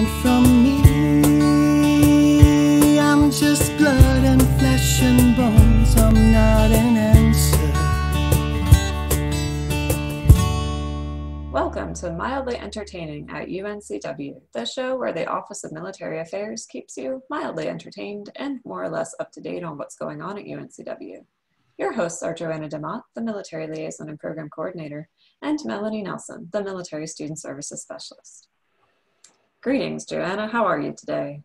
want from me? I'm just blood and flesh and bones. I'm not an answer. Welcome to Mildly Entertaining at UNCW, the show where the Office of Military Affairs keeps you mildly entertained and more or less up to date on what's going on at UNCW. Your hosts are Joanna DeMott, the Military Liaison and Program Coordinator, and Melanie Nelson, the Military Student Services Specialist. Greetings, Joanna. How are you today?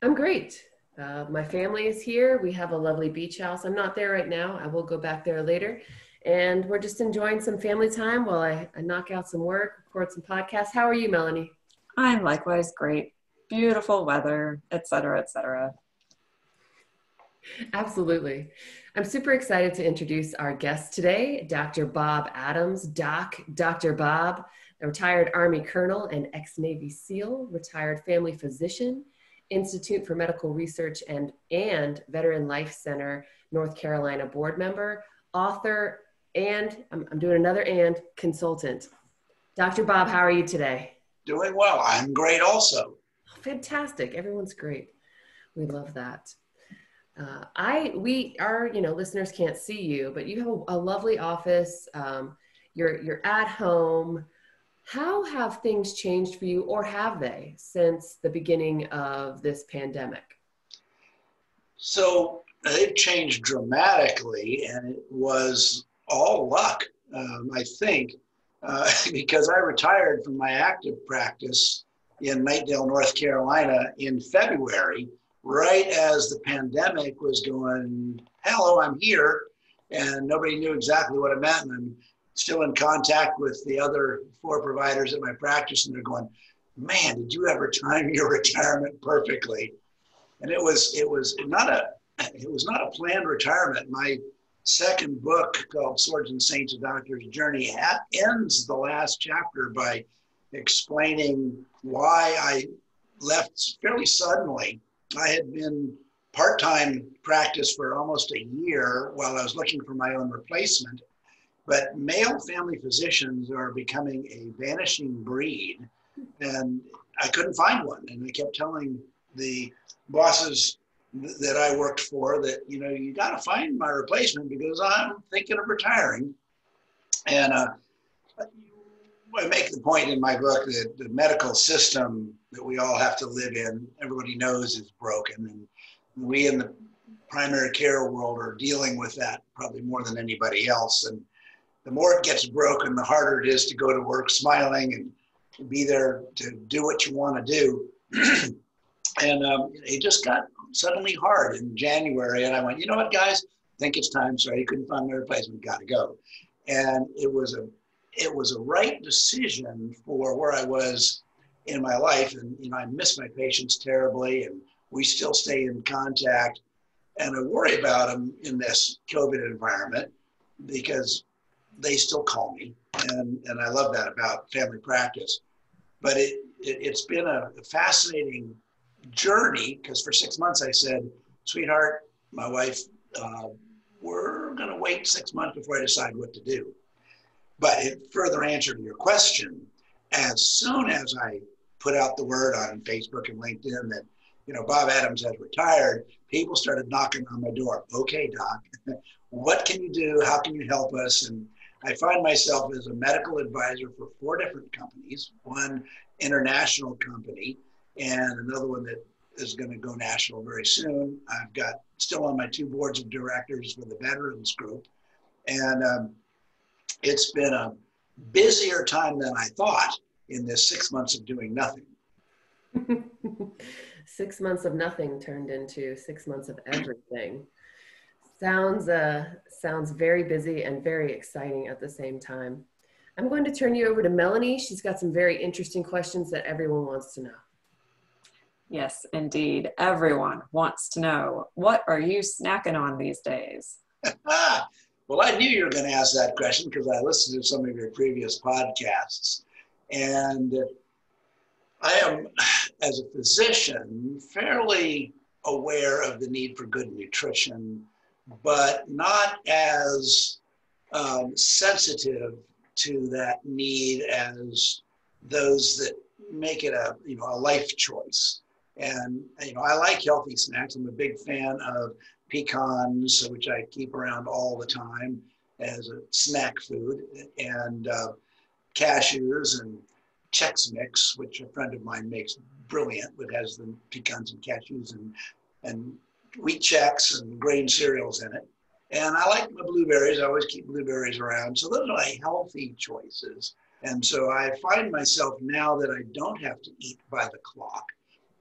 I'm great. My family is here. We have a lovely beach house. I'm not there right now. I will go back there later. And we're just enjoying some family time while I knock out some work, record some podcasts. How are you, Melanie? I'm likewise great. Beautiful weather, etc., etc. Absolutely. I'm super excited to introduce our guest today, Dr. Bob Adams. Dr. Bob, a retired Army Colonel and ex-Navy SEAL, retired family physician, Institute for Medical Research and Veteran Life Center, North Carolina board member, author, and I'm doing another and consultant. Dr. Bob, how are you today? Doing well. I'm great also. Fantastic. Everyone's great. We love that. Listeners can't see you, but you have a lovely office. You're at home. How have things changed for you, or have they, since the beginning of this pandemic? So they've changed dramatically, and it was all luck, I think, because I retired from my active practice in Knightdale, North Carolina in February, right as the pandemic was going, hello, I'm here, and nobody knew exactly what it meant. And I'm still in contact with the other 4 providers at my practice, and they're going, man, did you ever time your retirement perfectly? And it was not a planned retirement. My second book, called Swords and Saints: A Doctor's Journey, ends the last chapter by explaining why I left fairly suddenly. I had been part-time practice for almost a year while I was looking for my own replacement, but male family physicians are becoming a vanishing breed, and I couldn't find one. And I kept telling the bosses that I worked for that, you got to find my replacement because I'm thinking of retiring. And I make the point in my book that the medical system that we all have to live in, everybody knows is broken. And we in the primary care world are dealing with that probably more than anybody else. And the more it gets broken, the harder it is to go to work smiling and be there to do what you want to do. And it just got suddenly hard in January. And I went, you know what, guys, I think it's time. Sorry, you couldn't find my replacement, got to go. And it was a right decision for where I was in my life. And, I miss my patients terribly, and we still stay in contact. And I worry about them in this COVID environment because they still call me. And I love that about family practice. But it's been a fascinating journey, because for 6 months I said, sweetheart, my wife, we're going to wait 6 months before I decide what to do. But in further answer to your question, as soon as I put out the word on Facebook and LinkedIn that, Bob Adams has retired, people started knocking on my door. Okay, doc, what can you do? How can you help us? And I find myself as a medical advisor for 4 different companies, one international company, and another one that is going to go national very soon. I've got still on my 2 boards of directors for the Veterans Group. And it's been a busier time than I thought in this 6 months of doing nothing. 6 months of nothing turned into 6 months of everything. Sounds very busy and very exciting at the same time. I'm going to turn you over to Melanie. She's got some very interesting questions that everyone wants to know. Yes, indeed. Everyone wants to know, what are you snacking on these days? Well, I knew you were going to ask that question because I listened to some of your previous podcasts. And I am, as a physician, fairly aware of the need for good nutrition, but not as sensitive to that need as those that make it a, a life choice. And, I like healthy snacks. I'm a big fan of pecans, which I keep around all the time as a snack food, and cashews and Chex Mix, which a friend of mine makes brilliant, but has the pecans and cashews and wheat Chex and grain cereals in it. And I like my blueberries. I always keep blueberries around. So those are my healthy choices. And so I find myself now that I don't have to eat by the clock,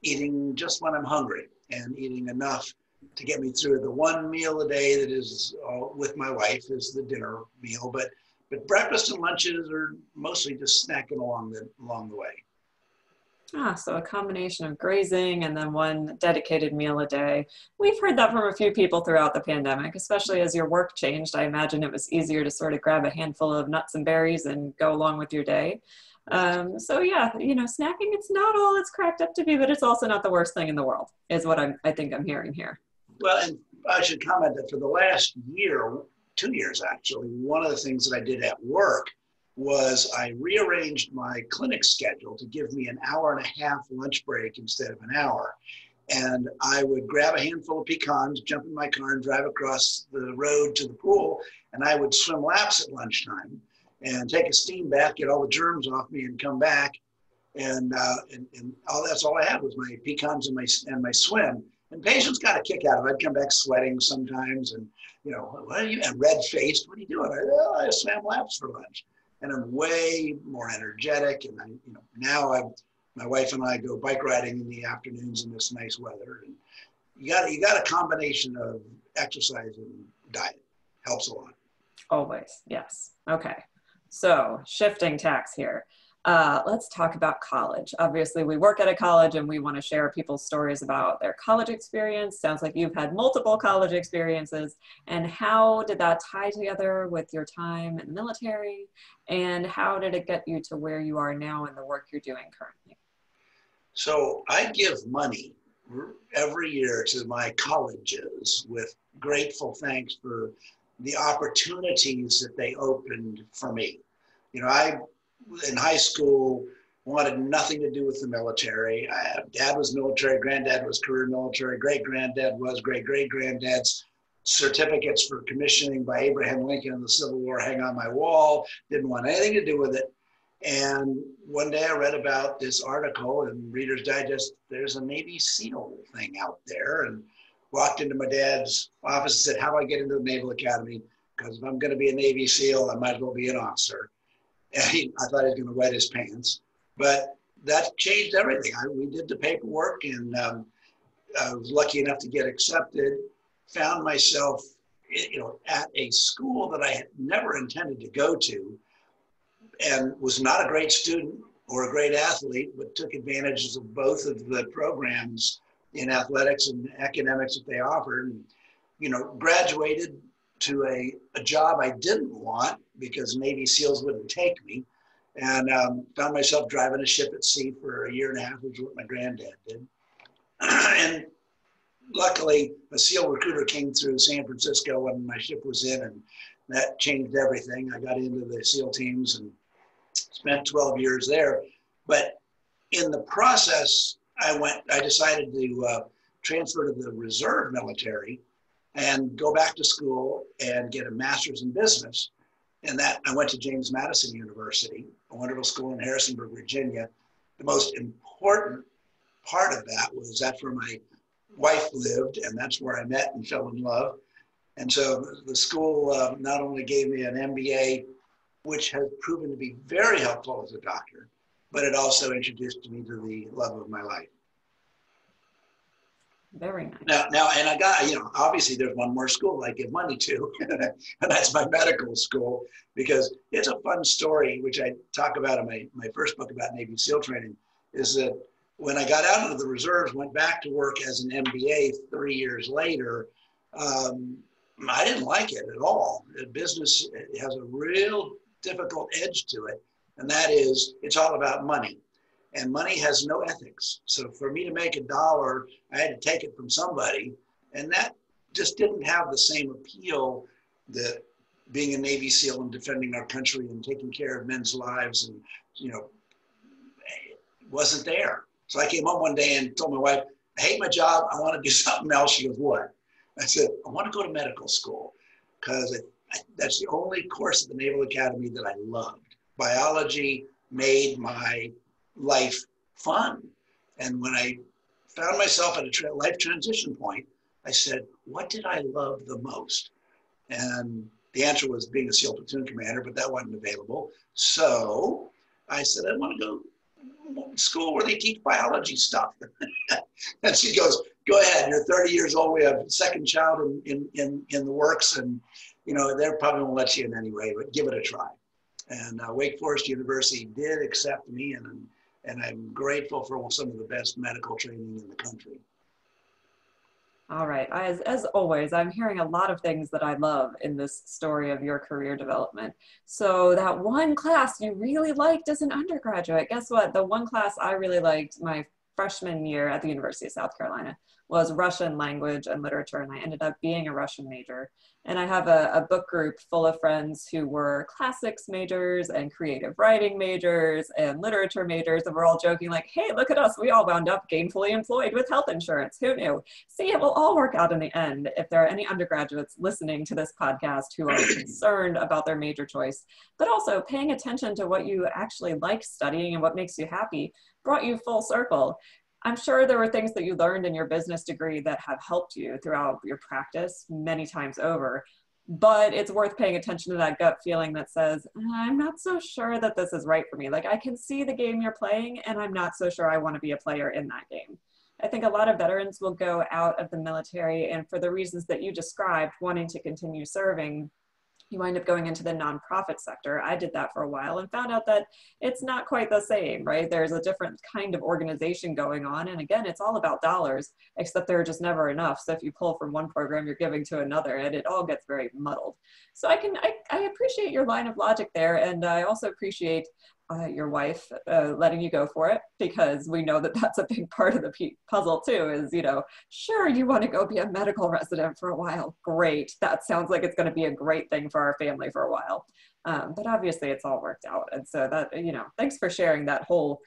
eating just when I'm hungry and eating enough to get me through the one meal a day that is with my wife is the dinner meal. But breakfast and lunches are mostly just snacking along the way. So a combination of grazing and then one dedicated meal a day. We've heard that from a few people throughout the pandemic, especially as your work changed. I imagine it was easier to sort of grab a handful of nuts and berries and go along with your day. So yeah, snacking, it's not all it's cracked up to be, but it's also not the worst thing in the world, is what I think I'm hearing here. Well, and I should comment that for the last year, 2 years actually, one of the things that I did at work was I rearranged my clinic schedule to give me an hour and a half lunch break instead of an hour. And I would grab a handful of pecans, jump in my car and drive across the road to the pool, and I would swim laps at lunchtime and take a steam bath, get all the germs off me and come back. And that's all I had was my pecans and my swim. And patients got a kick out of it. I'd come back sweating sometimes and, what are you, and red-faced, what are you doing? I swam laps for lunch. And I'm way more energetic. And now my wife and I go bike riding in the afternoons in this nice weather. And you got a combination of exercise and diet. Helps a lot. Always, yes. Okay. So shifting tacks here. Let's talk about college. Obviously, we work at a college and we want to share people's stories about their college experience. Sounds like you've had multiple college experiences. And how did that tie together with your time in the military? And how did it get you to where you are now in the work you're doing currently? So I give money every year to my colleges with grateful thanks for the opportunities that they opened for me. I in high school wanted nothing to do with the military. Dad was military, granddad was career military, great-granddad was, great-great-granddad's certificates for commissioning by Abraham Lincoln in the Civil War hang on my wall, didn't want anything to do with it. And one day I read about this article in Reader's Digest, there's a Navy SEAL thing out there, and walked into my dad's office and said, how do I get into the Naval Academy? Because if I'm going to be a Navy SEAL, I might as well be an officer. And I thought he was going to wet his pants, but that changed everything. We did the paperwork, and I was lucky enough to get accepted. Found myself, at a school that I had never intended to go to, and was not a great student or a great athlete, but took advantages of both of the programs in athletics and academics that they offered. And, graduated to a job I didn't want because Navy SEALs wouldn't take me, and found myself driving a ship at sea for a year and a half, which is what my granddad did. And luckily, a SEAL recruiter came through San Francisco when my ship was in, and that changed everything. I got into the SEAL teams and spent 12 years there. But in the process, I decided to transfer to the reserve military and go back to school and get a master's in business. And that I went to James Madison University, a wonderful school in Harrisonburg, Virginia. The most important part of that was that's where my wife lived, and that's where I met and fell in love. And so the school not only gave me an MBA, which has proven to be very helpful as a doctor, but it also introduced me to the love of my life. Very nice. Now, and I got, obviously there's one more school I give money to, and that's my medical school, because it's a fun story, which I talk about in my first book about Navy SEAL training, is that when I got out of the reserves, went back to work as an MBA 3 years later, I didn't like it at all. The business has a real difficult edge to it, and that is it's all about money. And money has no ethics. So for me to make $1, I had to take it from somebody. And that just didn't have the same appeal that being a Navy SEAL and defending our country and taking care of men's lives and, wasn't there. So I came home one day and told my wife, I hate my job. I want to do something else. She goes, what? I said, I want to go to medical school because that's the only course at the Naval Academy that I loved. Biology made my life fun. And when I found myself at a life transition point, I said, what did I love the most? And the answer was being a SEAL platoon commander, but that wasn't available. So I said, I want to go to school where they teach biology stuff. And she goes, go ahead, you're 30 years old. We have a second child in the works, and you know, they probably won't let you in anyway, but give it a try. And Wake Forest University did accept me, and I'm grateful for some of the best medical training in the country. All right. As always, I'm hearing a lot of things that I love in this story of your career development. So that one class you really liked as an undergraduate, guess what? The one class I really liked my freshman year at the University of South Carolina was Russian language and literature, and I ended up being a Russian major. And I have a book group full of friends who were classics majors and creative writing majors and literature majors, and we're all joking like, hey, look at us, we all wound up gainfully employed with health insurance. Who knew? See, it will all work out in the end. If there are any undergraduates listening to this podcast who are concerned about their major choice, but also paying attention to what you actually like studying and what makes you happy, brought you full circle. I'm sure there were things that you learned in your business degree that have helped you throughout your practice many times over, but it's worth paying attention to that gut feeling that says, I'm not so sure that this is right for me. Like, I can see the game you're playing, and I'm not so sure I want to be a player in that game. I think a lot of veterans will go out of the military, and for the reasons that you described, wanting to continue serving, you wind up going into the nonprofit sector. I did that for a while and found out that it's not quite the same, right? There's a different kind of organization going on. And again, it's all about dollars, except there are just never enough. So if you pull from one program, you're giving to another, and it all gets very muddled. So I appreciate your line of logic there. And I also appreciate your wife letting you go for it, because we know that that's a big part of the puzzle too, is, you know, sure, you want to go be a medical resident for a while. Great. That sounds like it's going to be a great thing for our family for a while. But obviously it's all worked out. And so that, you know, thanks for sharing that whole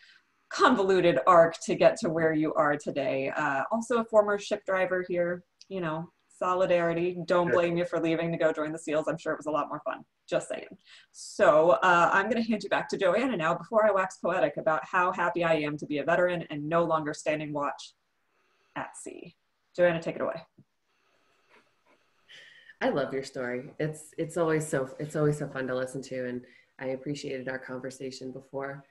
convoluted arc to get to where you are today. Also a former ship driver here, you know, solidarity. Don't blame you for leaving to go join the SEALs. I'm sure it was a lot more fun. Just saying. So I'm going to hand you back to Joanna now before I wax poetic about how happy I am to be a veteran and no longer standing watch at sea. Joanna, take it away. I love your story. It's always so fun to listen to, and I appreciated our conversation before.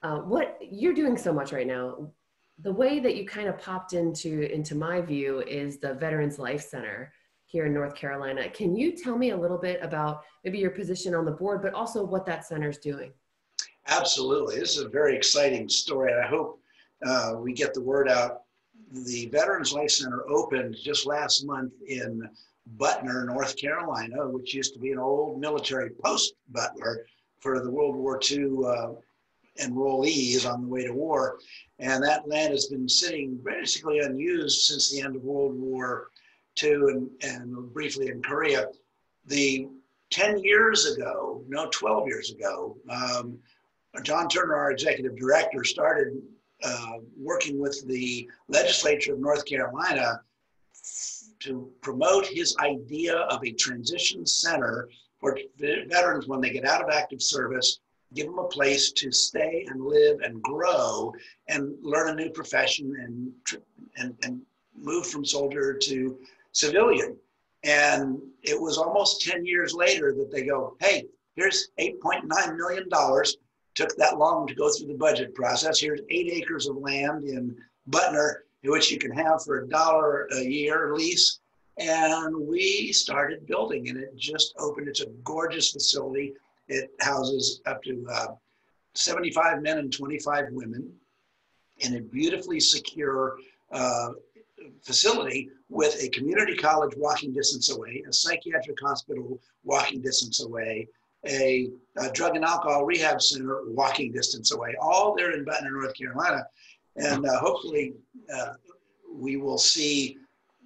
What you're doing so much right now, the way that you kind of popped into my view is the Veterans Life Center here in North Carolina. Can you tell me a little bit about maybe your position on the board, but also what that center's doing? Absolutely. This is a very exciting story, and I hope we get the word out. The Veterans Life Center opened just last month in Butner, North Carolina, which used to be an old military post, Butler, for the World War II enrollees on the way to war. And that land has been sitting basically unused since the end of World War II and briefly in Korea. 12 years ago, John Turner, our executive director, started working with the legislature of North Carolina to promote his idea of a transition center for veterans when they get out of active service, give them a place to stay and live and grow and learn a new profession and move from soldier to civilian. And it was almost 10 years later that they go, hey, here's $8.9 million. Took that long to go through the budget process. Here's 8 acres of land in Butner, which you can have for $1 a year lease. And we started building, and it just opened. It's a gorgeous facility. It houses up to 75 men and 25 women in a beautifully secure facility with a community college walking distance away, a psychiatric hospital walking distance away, a drug and alcohol rehab center walking distance away, all there in Butner, North Carolina. And hopefully we will see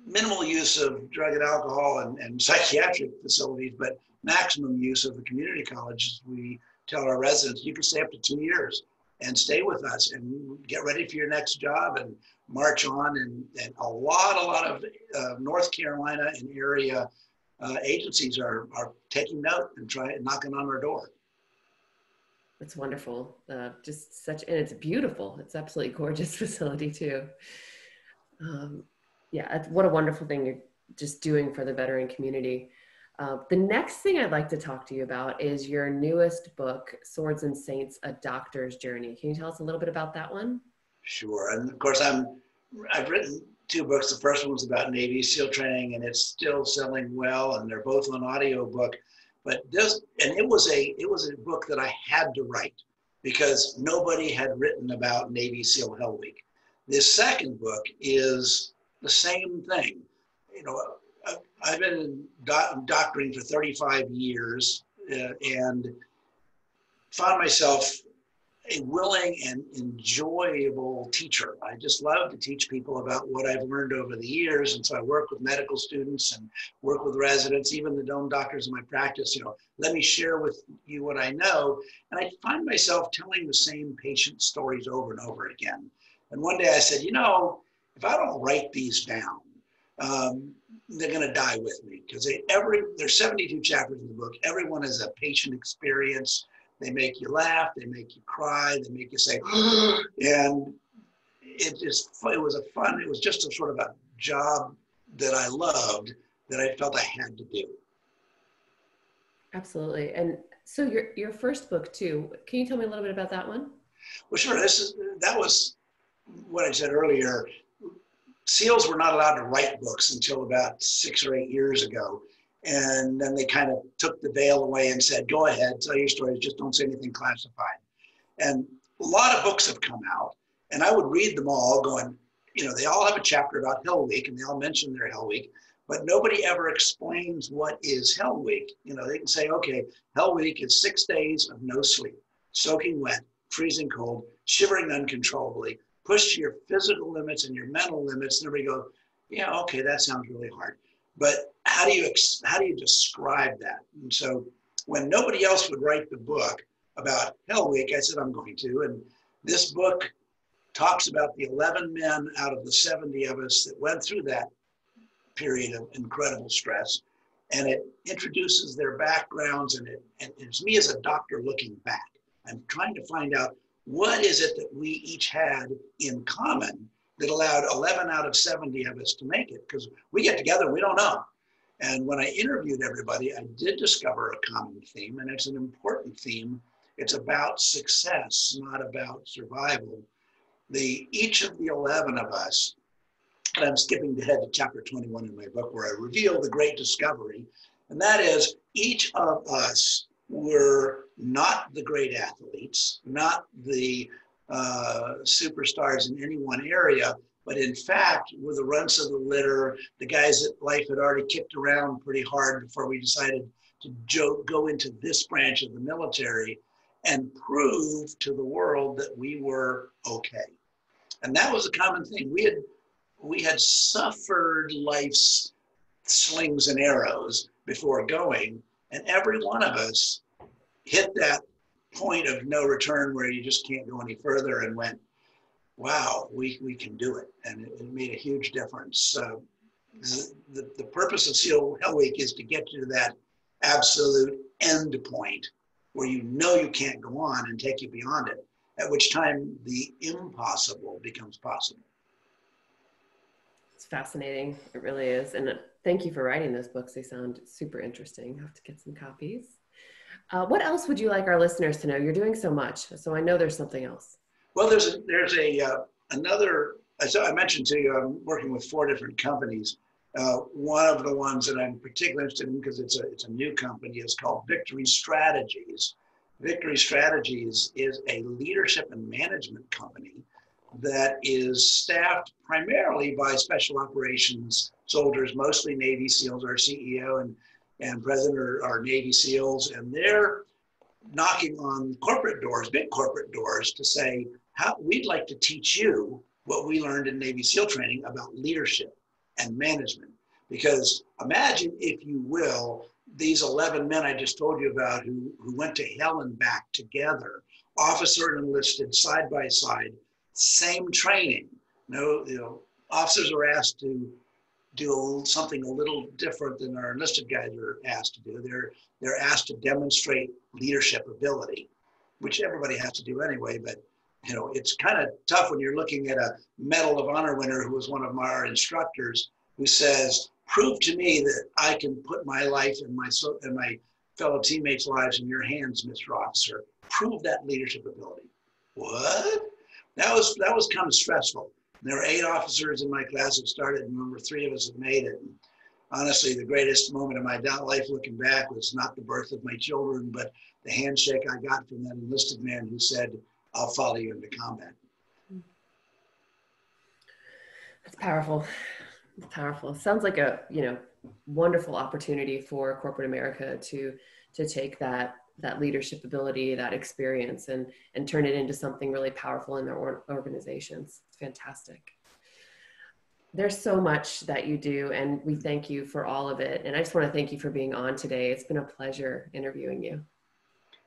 minimal use of drug and alcohol and psychiatric facilities, but maximum use of the community colleges. We tell our residents, you can stay up to 2 years and stay with us and get ready for your next job and march on. And a lot of North Carolina and area agencies are taking note and knocking on our door. That's wonderful. Just such, and it's beautiful. It's absolutely gorgeous facility too. Yeah, what a wonderful thing you're just doing for the veteran community. The next thing I'd like to talk to you about is your newest book, Swords and Saints, A Doctor's Journey. Can you tell us a little bit about that one? Sure. And of course, I've written 2 books. The first one was about Navy SEAL training, and it's still selling well, and they're both on audiobook. But it was a book that I had to write because nobody had written about Navy SEAL Hell Week. This second book is the same thing. You know, I've been doctoring for 35 years and found myself a willing and enjoyable teacher. I just love to teach people about what I've learned over the years. And so I work with medical students and work with residents, even the own doctors in my practice. You know, let me share with you what I know. And I find myself telling the same patient stories over and over again. And one day I said, you know, if I don't write these down, they're going to die with me, because there's 72 chapters in the book. Everyone has a patient experience. They make you laugh, they make you cry, they make you say, and it was just a sort of a job that I loved, that I felt I had to do. Absolutely. And so your first book too, can you tell me a little bit about that one? Well, sure. That was what I said earlier. SEALs were not allowed to write books until about 6 or 8 years ago. And then they kind of took the veil away and said, go ahead, tell your stories, just don't say anything classified. And a lot of books have come out, and I would read them all going, you know, they all have a chapter about Hell Week, and they all mention their Hell Week, but nobody ever explains what is Hell Week. You know, they can say, okay, Hell Week is 6 days of no sleep, soaking wet, freezing cold, shivering uncontrollably, push to your physical limits and your mental limits, and everybody go, yeah, okay, that sounds really hard. But how do you describe that? And so when nobody else would write the book about Hell Week, I said, I'm going to. And this book talks about the 11 men out of the 70 of us that went through that period of incredible stress. And it introduces their backgrounds, and it's me as a doctor looking back. I'm trying to find out, what is it that we each had in common that allowed 11 out of 70 of us to make it? Because we get together and we don't know. And when I interviewed everybody, I did discover a common theme, and it's an important theme. It's about success, not about survival. Each of the 11 of us, and I'm skipping ahead to chapter 21 in my book, where I reveal the great discovery, and that is, each of us were not the great athletes, not the superstars in any one area, but in fact, were the runts of the litter, the guys that life had already kicked around pretty hard before we decided to go into this branch of the military and prove to the world that we were okay. And that was a common thing. We had suffered life's slings and arrows before going, and every one of us hit that point of no return where you just can't go any further, and went, wow, we can do it. And it made a huge difference. The purpose of SEAL Hell Week is to get you to that absolute end point where you know you can't go on, and take you beyond it, at which time the impossible becomes possible. It's fascinating. It really is. And thank you for writing those books. They sound super interesting. I have to get some copies. What else would you like our listeners to know? You're doing so much, so I know there's something else. Well, there's another, as I mentioned to you, I'm working with 4 different companies. One of the ones that I'm particularly interested in, because it's a new company, is called Victory Strategies. Victory Strategies is a leadership and management company that is staffed primarily by special operations soldiers, mostly Navy SEALs. Our CEO and president are Navy SEALs, and they're knocking on corporate doors, big corporate doors, to say, we'd like to teach you what we learned in Navy SEAL training about leadership and management. Because imagine, if you will, these 11 men I just told you about who went to hell and back together, officer and enlisted side by side, same training. Officers are asked to do something a little different than our enlisted guys are asked to do. They're asked to demonstrate leadership ability, which everybody has to do anyway, but it's kind of tough when you're looking at a Medal of Honor winner who was one of our instructors who says, prove to me that I can put my life and my fellow teammates' lives in your hands, Mr. Officer. Prove that leadership ability. What? That was kind of stressful. There were 8 officers in my class that started, and remember 3 of us had made it. And honestly, the greatest moment of my life looking back was not the birth of my children, but the handshake I got from that enlisted man who said, I'll follow you into combat. That's powerful. It's powerful. It sounds like a wonderful opportunity for corporate America to take that leadership ability, that experience, and turn it into something really powerful in their organizations. It's fantastic. There's so much that you do, and we thank you for all of it. And I just want to thank you for being on today. It's been a pleasure interviewing you.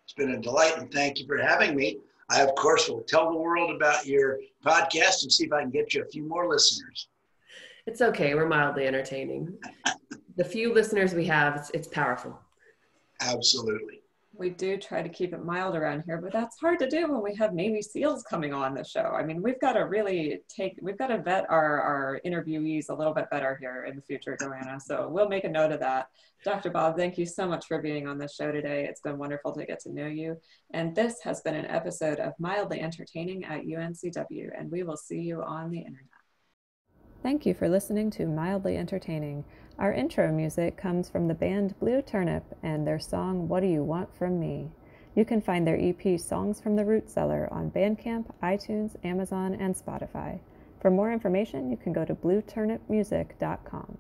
It's been a delight, and thank you for having me. I, of course, will tell the world about your podcast and see if I can get you a few more listeners. It's okay. We're mildly entertaining. The few listeners we have, it's powerful. Absolutely. We do try to keep it mild around here, but that's hard to do when we have Navy SEALs coming on the show. I mean, we've got to vet our interviewees a little bit better here in the future, Joanna. So we'll make a note of that. Dr. Bob, thank you so much for being on the show today. It's been wonderful to get to know you. And this has been an episode of Mildly Entertaining at UNCW, and we will see you on the internet. Thank you for listening to Mildly Entertaining. Our intro music comes from the band Blue Turnip and their song, What Do You Want From Me? You can find their EP, Songs from the Root Cellar, on Bandcamp, iTunes, Amazon, and Spotify. For more information, you can go to blueturnipmusic.com.